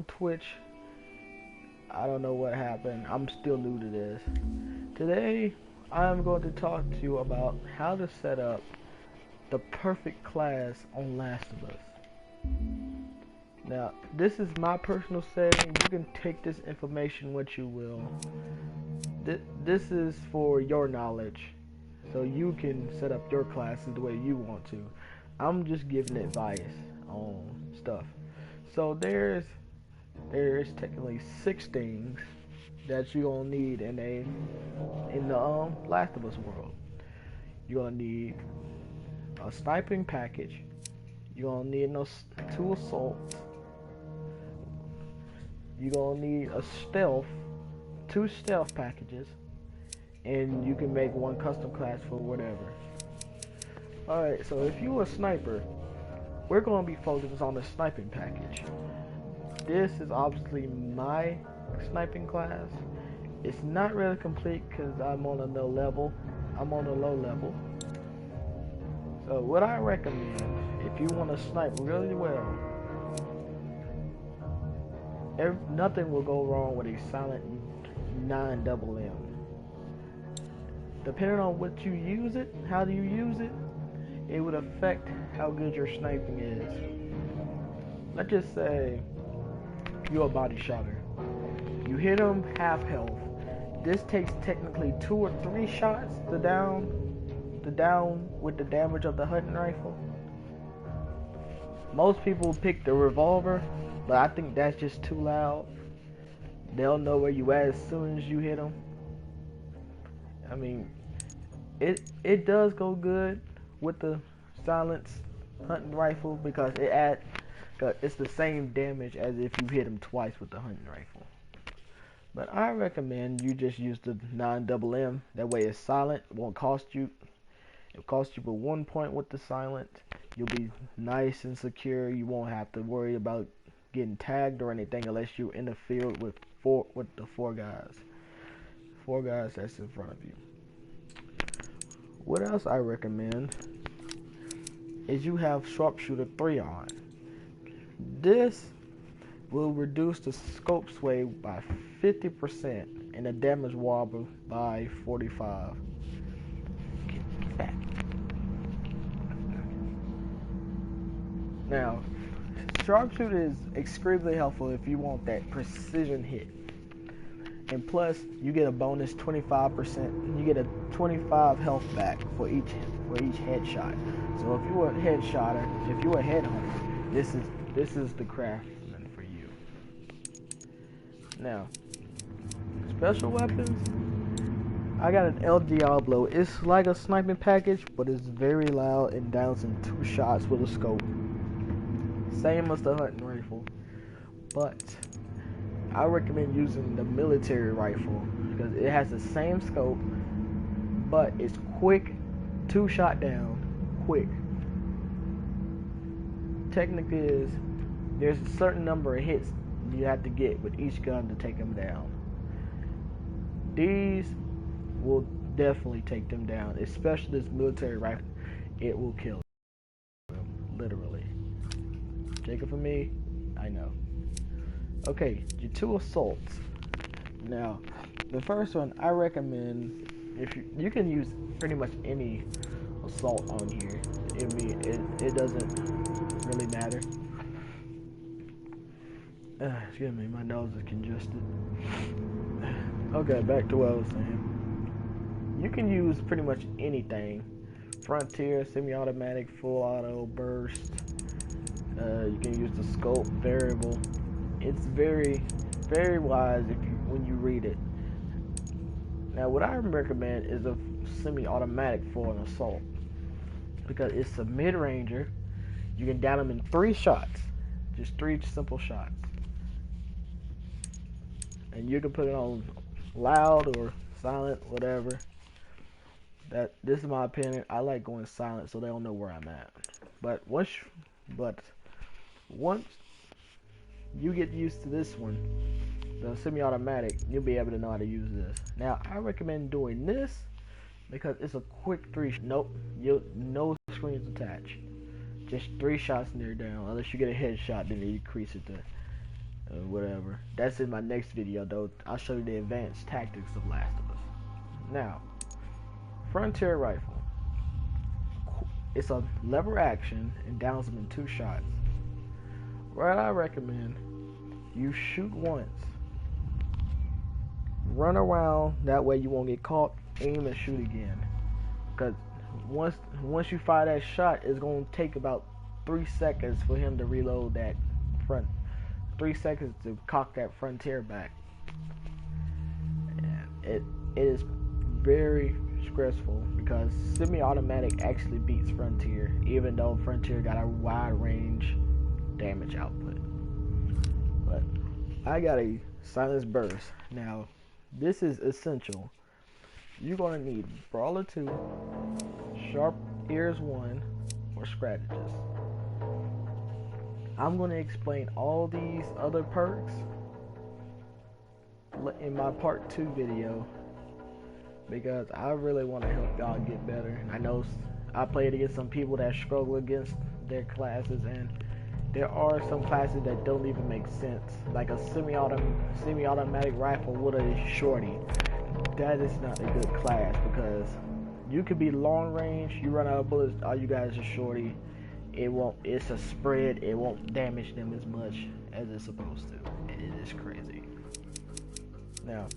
Twitch. I don't know what happened. I'm still new to this. Today, I'm going to talk to you about how to set up the perfect class on Last of Us. Now, this is my personal setting. You can take this information what you will. This is for your knowledge, so you can set up your classes the way you want to. I'm just giving advice on stuff. So there's technically 6 things that you're gonna need in the Last of Us world. You're gonna need a sniping package. You're gonna need 2 assaults. You're gonna need a stealth, 2 stealth packages, and you can make 1 custom class for whatever. Alright, so if you're a sniper, we're gonna be focused on the sniping package. This is obviously my sniping class. It's not really complete because I'm on a low level. So what I recommend, if you want to snipe really well, nothing will go wrong with a silent 9 M. Depending on what you use it, how do you use it, it would affect how good your sniping is. Let's just say you're a body shotter. You hit him half health. This takes technically 2 or 3 shots to down with the damage of the hunting rifle. Most people pick the revolver, but I think that's just too loud. They'll know where you at as soon as you hit them. I mean, it does go good with the silenced hunting rifle because it's the same damage as if you hit him twice with the hunting rifle. But I recommend you just use the 9 M. That way it's silent. It won't cost you. It'll cost you but 1 point with the silent. You'll be nice and secure. You won't have to worry about getting tagged or anything unless you're in the field with the 4 guys. 4 guys that's in front of you. What else I recommend is you have sharpshooter 3 on. This will reduce the scope sway by 50% and the damage wobble by 45. Get back. Now, sharpshooter is extremely helpful if you want that precision hit. And plus, you get a bonus 25%. You get a 25 health back for each headshot. So if you're a headshotter, if you're a headhunter, this is the craftsman for you. Now, special weapons. I got an El Diablo. It's like a sniping package, but it's very loud and downs in 2 shots with a scope. Same as the hunting rifle, but I recommend using the military rifle because it has the same scope, but it's quick, 2 shot down, quick. Technically is there's a certain number of hits you have to get with each gun to take them down. These will definitely take them down, especially this military rifle. It will kill them, literally. Take it from me, I know. Okay, your 2 assaults. Now, the first one I recommend, if you can use pretty much any assault on here. It doesn't really matter. Excuse me, my nose is congested. Okay, back to what I was saying. You can use pretty much anything. Frontier, semi-automatic, full auto, burst. You can use the scope, variable. It's very, very wise when you read it. Now, what I recommend is a semi-automatic for an assault because it's a mid-ranger. You can down them in 3 shots, just 3 simple shots, and you can put it on loud or silent, whatever. This is my opinion. I like going silent so they don't know where I'm at. But once you get used to this one, the semi-automatic, you'll be able to know how to use this. Now, I recommend doing this because it's a quick 3. No screens attached. Just 3 shots and they're down. Unless you get a headshot, then they increase it to whatever. That's in my next video though. I'll show you the advanced tactics of Last of Us. Now, Frontier Rifle. It's a lever action and downs them in 2 shots. What I recommend, you shoot once, run around, that way you won't get caught, aim and shoot again. Because once you fire that shot, it's going to take about 3 seconds for him to reload that front. 3 seconds to cock that Frontier back. And it is very stressful because semi-automatic actually beats Frontier, even though Frontier got a wide range damage output. But I got a silenced burst. Now, this is essential. You're gonna need Brawler 2, Sharp Ears 1, or Strategist. I'm gonna explain all these other perks in my part 2 video, because I really want to help y'all get better. I know I played against some people that struggle against their classes, and there are some classes that don't even make sense, like a semi-automatic rifle with a shorty. That is not a good class, because you could be long range, you run out of bullets, all you guys are shorty. It's a spread, it won't damage them as much as it's supposed to. And it is crazy. Now,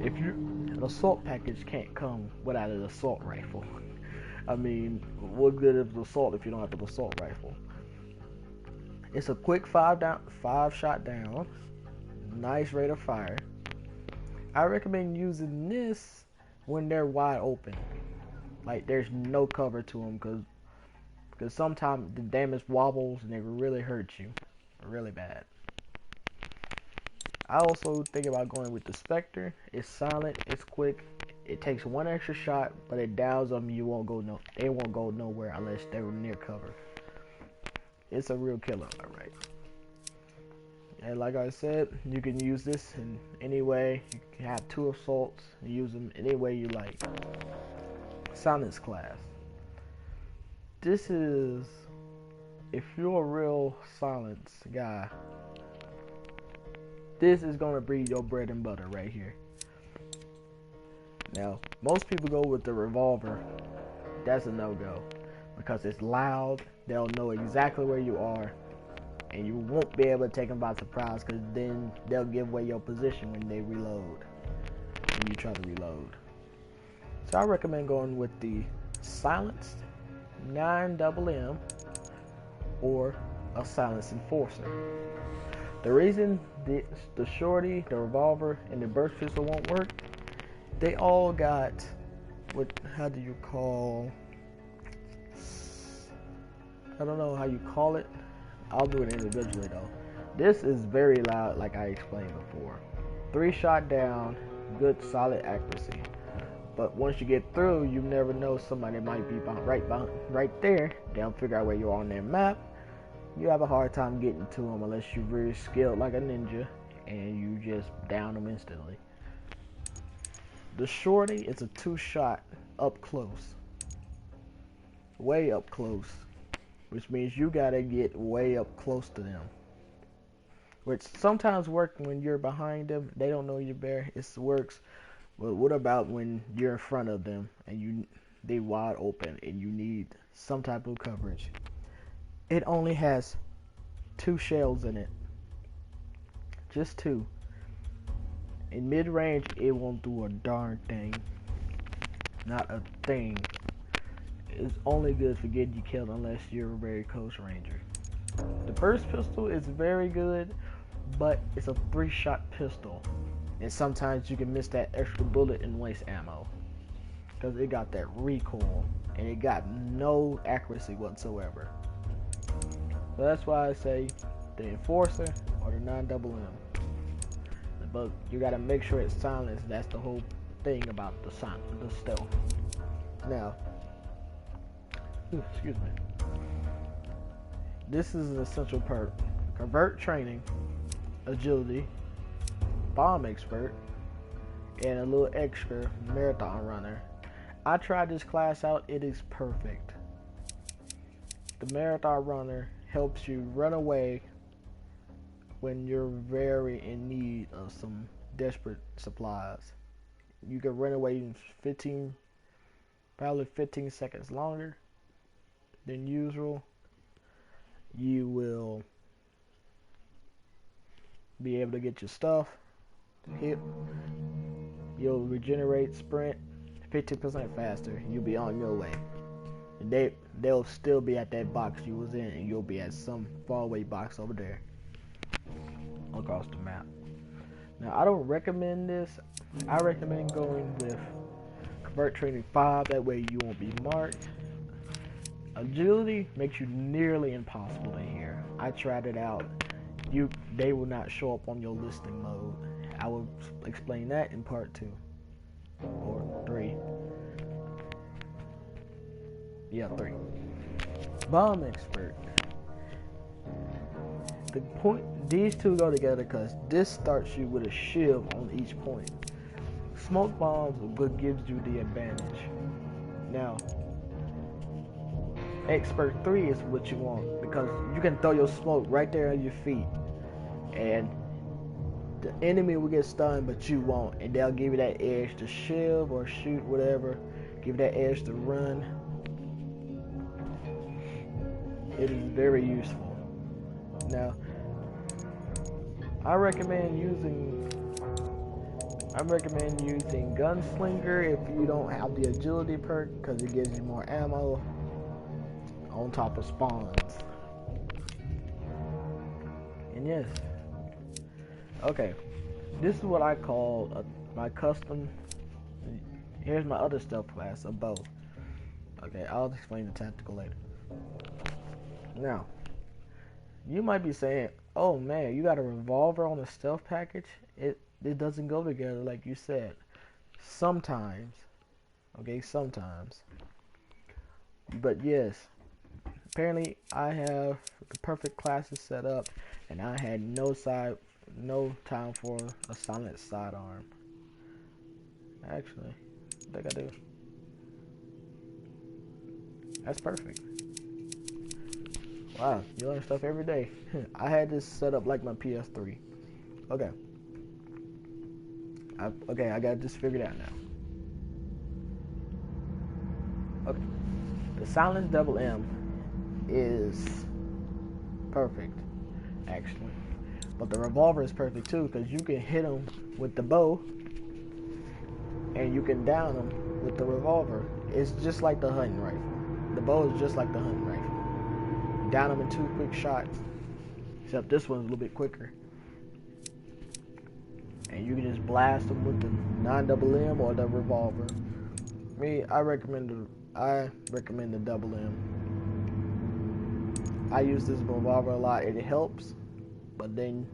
if an assault package can't come without an assault rifle. I mean, what good is assault if you don't have an assault rifle? It's a quick 5-shot down, nice rate of fire. I recommend using this when they're wide open, like there's no cover to them, because sometimes the damage wobbles and it really hurts you, really bad. I also think about going with the Spectre. It's silent, it's quick, it takes 1 extra shot, but it downs them. They won't go nowhere unless they're near cover. It's a real killer, alright. And like I said, you can use this in any way. You can have 2 assaults, use them any way you like. Silence class. This is, if you're a real silence guy, this is going to be your bread and butter right here. Now, most people go with the revolver. That's a no-go, because it's loud. They'll know exactly where you are, and you won't be able to take them by surprise, because then they'll give away your position when they reload, when you try to reload. So I recommend going with the silenced 9mm or a silenced enforcer. The reason the shorty, the revolver, and the burst pistol won't work, they all got how do you call, I don't know how you call it. I'll do it individually though. This is very loud, like I explained before. 3-shot down, good solid accuracy. But once you get through, you never know, somebody might be right there. They'll figure out where you are on their map. You have a hard time getting to them unless you're really skilled like a ninja, and you just down them instantly. The shorty is a 2-shot up close, way up close, which means you gotta get way up close to them, which sometimes works when you're behind them. They don't know you're there. It works. But what about when you're in front of them and they wide open and you need some type of coverage? It only has 2 shells in it, just 2. In mid-range, it won't do a darn thing, not a thing. It's only good for getting you killed unless you're a very close ranger. The burst pistol is very good, but it's a 3-shot pistol, and sometimes you can miss that extra bullet and waste ammo, because it got that recoil and it got no accuracy whatsoever. So that's why I say the enforcer or the 9mm. But you gotta make sure it's silenced. That's the whole thing about the stealth. Now, excuse me. This is an essential perk. Convert training, agility, bomb expert, and a little extra marathon runner. I tried this class out. It is perfect. The marathon runner helps you run away when you're very in need of some desperate supplies. You can run away in probably 15 seconds longer than usual. You will be able to get your stuff, hit. You'll regenerate, sprint 50% faster. You'll be on your way. And they'll still be at that box you was in, and you'll be at some faraway box over there across the map. Now, I don't recommend this. I recommend going with Convert Training 5. That way you won't be marked. Agility makes you nearly impossible to hear. I tried it out. They will not show up on your listening mode. I will explain that in part 2 or 3. Yeah, 3. Bomb expert. The point, these two go together because this starts you with a shield on each point. Smoke bombs are what gives you the advantage. Now, expert 3 is what you want because you can throw your smoke right there at your feet, and the enemy will get stunned, but you won't, and they'll give you that edge to shield or shoot, whatever. Give you that edge to run. It is very useful. Now, I recommend using Gunslinger if you don't have the agility perk because it gives you more ammo on top of spawns. And yes, okay, this is what I call my custom. Here's my other stealth class, a bow. Okay, I'll explain the tactical later. Now, you might be saying, oh man, you got a revolver on a stealth package? It doesn't go together like you said. Sometimes. Okay, sometimes. But yes, apparently I have the perfect classes set up, and I had no time for a silent sidearm. Actually, I think I do. That's perfect. Wow, you learn stuff every day. I had this set up like my PS3. Okay. I got this figured out now. Okay. The Silence Double M is perfect, actually. But the revolver is perfect too, because you can hit them with the bow, and you can down them with the revolver. It's just like the hunting rifle. The bow is just like the hunting rifle. Down them in 2 quick shots, except this one's a little bit quicker. And you can just blast them with the 9mm or the revolver. I recommend the double M. I use this revolver a lot. It helps, but then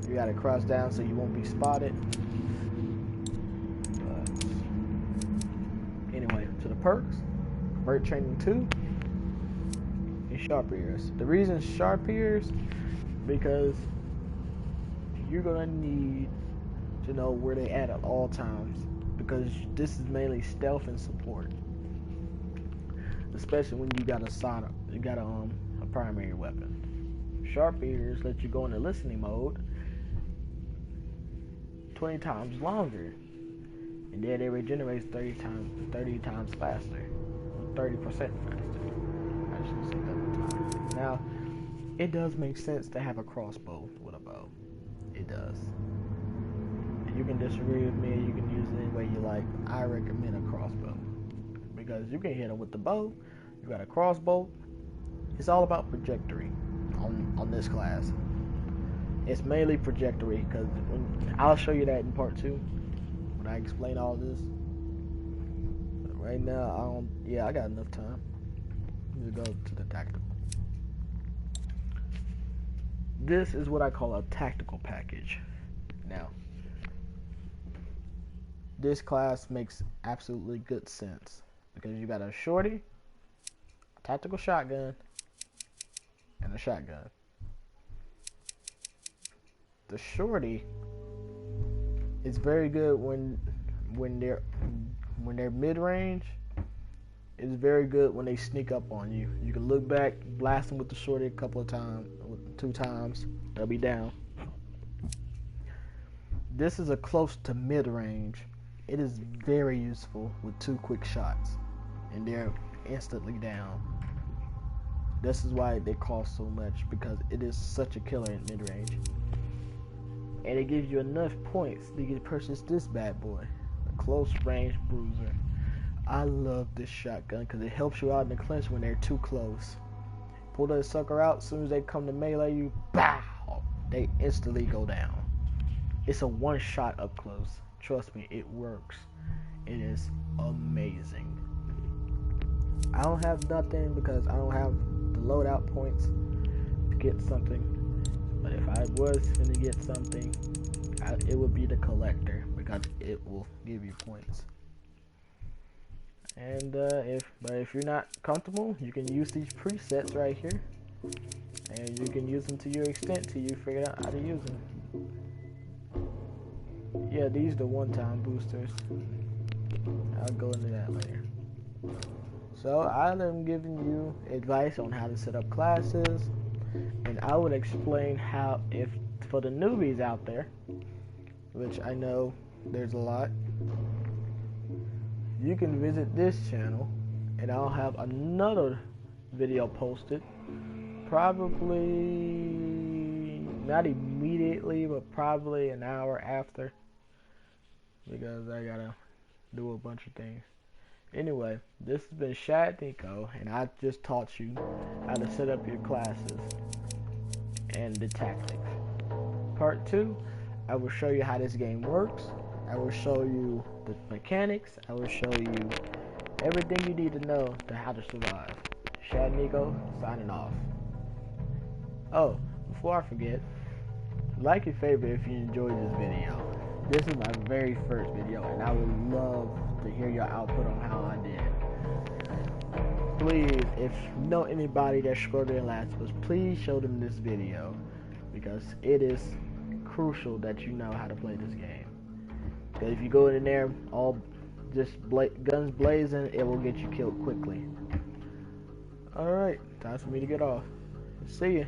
you gotta crouch down so you won't be spotted. But anyway, to the perks. Convert Training 2. Sharp ears. The reason sharp ears, because you're gonna need to know where they at all times, because this is mainly stealth and support, especially when you got a primary weapon. Sharp ears let you go into listening mode 20 times longer, and then it regenerates 30 times faster, 30% faster. I should say that. Now, it does make sense to have a crossbow with a bow. It does. And you can disagree with me, you can use it any way you like. I recommend a crossbow, because you can hit them with the bow. You got a crossbow. It's all about trajectory on this class. It's mainly trajectory, because I'll show you that in part 2 when I explain all this. But right now, I got enough time to go to the tactical. This is what I call a tactical package. Now, this class makes absolutely good sense, because you got a shorty, a tactical shotgun, and a shotgun. The shorty is very good when they're mid-range. It's very good when they sneak up on you. You can look back, blast them with the shorty a couple of times, 2 times, they'll be down. this is a close to mid-range. It is very useful with 2 quick shots, and they're instantly down. This is why they cost so much, because it is such a killer in mid-range. And it gives you enough points to get purchase this bad boy, a close range bruiser. I love this shotgun because it helps you out in the clinch when they're too close. Pull that sucker out, as soon as they come to melee you, bow, they instantly go down. It's a one shot up close. Trust me, it works. It is amazing. I don't have nothing because I don't have the loadout points to get something. But if I was going to get something, it would be the collector because it will give you points. And if you're not comfortable, you can use these presets right here, and you can use them to your extent till you figure out how to use them. Yeah, these are the one-time boosters. I'll go into that later. So I'm giving you advice on how to set up classes, and I would explain how, if for the newbies out there, which I know there's a lot, you can visit this channel, and I'll have another video posted, probably not immediately, but probably an hour after, because I gotta do a bunch of things. Anyway, this has been Shad Nico, and I just taught you how to set up your classes and the tactics. Part 2, I will show you how this game works. I will show you the mechanics. I will show you everything you need to know to how to survive. Shad Nico, signing off. Oh, before I forget, like and favorite if you enjoyed this video. This is my very first video, and I would love to hear your output on how I did. Please, if you know anybody that's struggling in Last of Us, please show them this video, because it is crucial that you know how to play this game. Because if you go in there all just guns blazing, it will get you killed quickly. Alright, time for me to get off. See ya.